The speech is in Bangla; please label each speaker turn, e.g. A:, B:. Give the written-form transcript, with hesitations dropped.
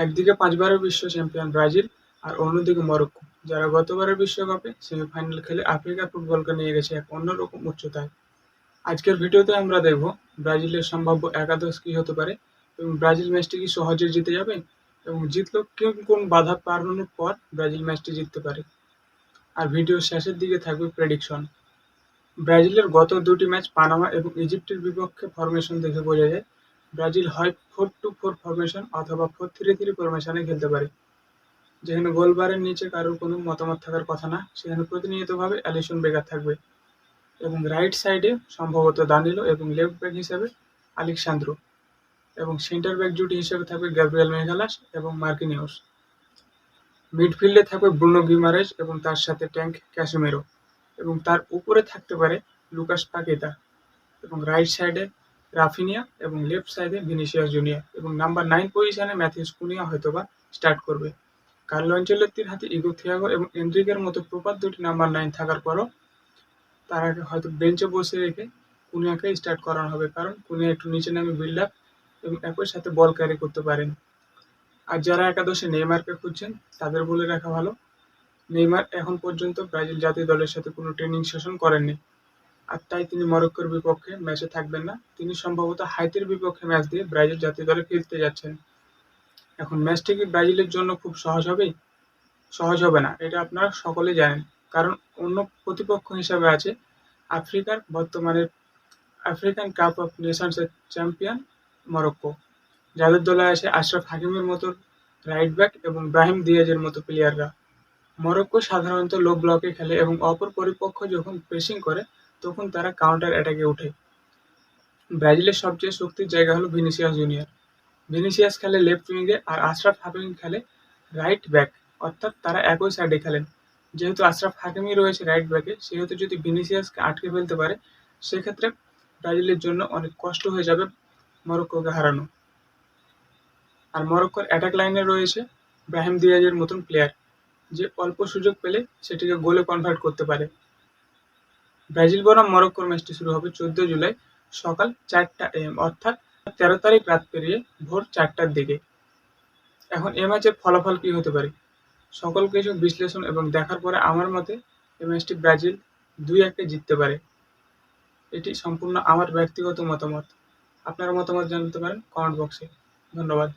A: একদিকে 5 বারের বিশ্ব চ্যাম্পিয়ন ব্রাজিল আর অন্যদিকে মরক্কো, যারা গতবারের বিশ্বকাপে সেমিফাইনাল খেলে আফ্রিকার ফুটবলকে নিয়ে গেছে এক অন্যরকম উচ্চতায়। আজকের ভিডিওতে আমরা দেখব ব্রাজিলের সম্ভাব্য একাদশ কি হতে পারে এবং ব্রাজিল ম্যাচটি কি সহজে জিতে যাবে এবং জিতলেও কোন কোন বাধা পারানোর পর ব্রাজিল ম্যাচটি জিততে পারে। আর ভিডিওর শেষের দিকে থাকবে প্রেডিকশন। ব্রাজিলের গত দুটি ম্যাচ পানামা এবং ইজিপ্টের বিপক্ষে ফরমেশন দেখে বোঝা যায় ব্রাজিল হয় 4-2-4 ফরমেশন অথবা 4-3-3 ফরমেশনে খেলতে পারে, যেখানে গোলবারের নিচে কারোর কোনো মতামত থাকার কথা না, সেখানে প্রতিনিয়তভাবে অ্যালিসন বেকার থাকবে এবং রাইট সাইডে সম্ভবত দানিলো এবং লেফট ব্যাক হিসেবে আলেক্সান্দ্রো এবং সেন্টার ব্যাক জুটি হিসেবে থাকবে গ্যাব্রিয়েল মেগালাস এবং মার্কিনিওস। মিডফিল্ডে থাকবে ব্রুনো গিমারেজ এবং তার সাথে ট্যাঙ্ক ক্যাসেমিরো এবং তার উপরে থাকতে পারে লুকাস পাকেতা এবং রাইট সাইডে রাফিনিয়া এবং লেফট সাইডে ভিনিসিয়াস জুনিয়র এবং নাম্বার 9 পজিশনে ম্যাথিউস কুনিয়া হয়তোবা স্টার্ট করবে। কার্লো আনচেলত্তির হাতে ইগো থিয়াগো এবং এনরিকের মতো প্রপার দুটি নাম্বার 9 থাকার পরও তারাকে হয়তো বেঞ্চে বসে রেখে কুনিয়াকে স্টার্ট করানো হবে, কারণ কুনিয়া একটু নিচে নামে বিল্ড আপ এবং একই সাথে বল ক্যারি করতে পারেন। আর যারা একাদশে নেইমারকে খুঁজছেন তাদের বলে রাখা ভালো, নেইমার এখন পর্যন্ত ব্রাজিল জাতীয় দলের সাথে কোনো ট্রেনিং সেশন করেননি, আর তাই তিনি মরক্কোর বিপক্ষে ম্যাচে থাকবেন না। তিনি সম্ভবত হাইতির বিপক্ষে ম্যাচ দিয়ে ব্রাজিল জাতীয় দলে ফিরতে যাচ্ছেন। এখন ম্যাচটি কি ব্রাজিলের জন্য খুব সহজ হবে? সহজ হবে না, এটা আপনারা সকলেই জানেন, কারণ অন্য প্রতিপক্ষ হিসাবে আছে আফ্রিকার বর্তমানে আফ্রিকান কাপ অফ নেশনসের চ্যাম্পিয়ন মরক্কো, যাদের দলে আছে আশরাফ হাকিমের মতো রাইট ব্যাক এবং ব্রাহিম দিয়াজের মতো প্লেয়াররা। মরক্কো সাধারণত লো ব্লকে খেলে এবং অপর পরিপক্ষ যখন প্রেসিং করে তখন তারা কাউন্টার অ্যাটাকে ওঠে। ব্রাজিলের সবচেয়ে শক্তির জায়গা হলো ভিনিসিয়াস জুনিয়র। ভিনিসিয়াস খেলে লেফট উইংয়ে আর আশরাফ হাকিম খেলে রাইট ব্যাক, অর্থাৎ তারা একই সাইডে খেলেন। যেহেতু আশরাফ হাকিমই রয়েছে রাইট ব্যাকে, সেহেতু যদি ভিনিসিয়াসকে আটকে ফেলতে পারে সেক্ষেত্রে ব্রাজিলের জন্য অনেক কষ্ট হয়ে যাবে মরক্কোকে হারানো। আর মরক্কোর অ্যাটাক লাইনে রয়েছে ব্রাহিম দিয়াজের মতন প্লেয়ার, যে অল্প সুযোগ পেলে সেটিকে গোলে কনভার্ট করতে পারে। ব্রাজিল বনাম মরক্কোর ম্যাচটি শুরু হবে 14 জুলাই সকাল 4টা AM, অর্থাৎ 13 তারিখ রাত পেরিয়ে ভোর 4টার দিকে। এখন এ ম্যাচের ফলাফল কি হতে পারে? সকল কিছু বিশ্লেষণ এবং দেখার পরে আমার মতে এই ম্যাচটি ব্রাজিল 2-1 জিততে পারে। এটি সম্পূর্ণ আমার ব্যক্তিগত মতামত। আপনার মতামত জানাতে পারেন কমেন্ট বক্সে। ধন্যবাদ।